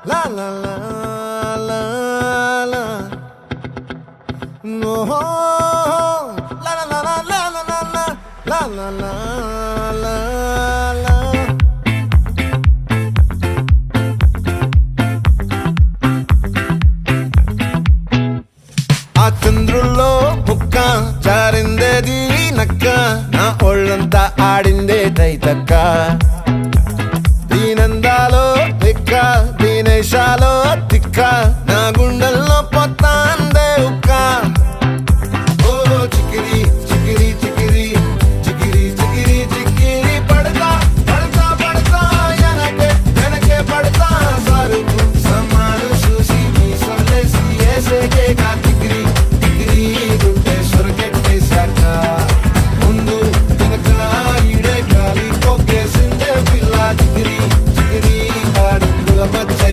La la la la la. No. La la la la la la la la. La la la la la. ఆ చంద్రుల్లో ముక్క జారిందేది నక్క నా ఒళ్ళంతా ఆడింది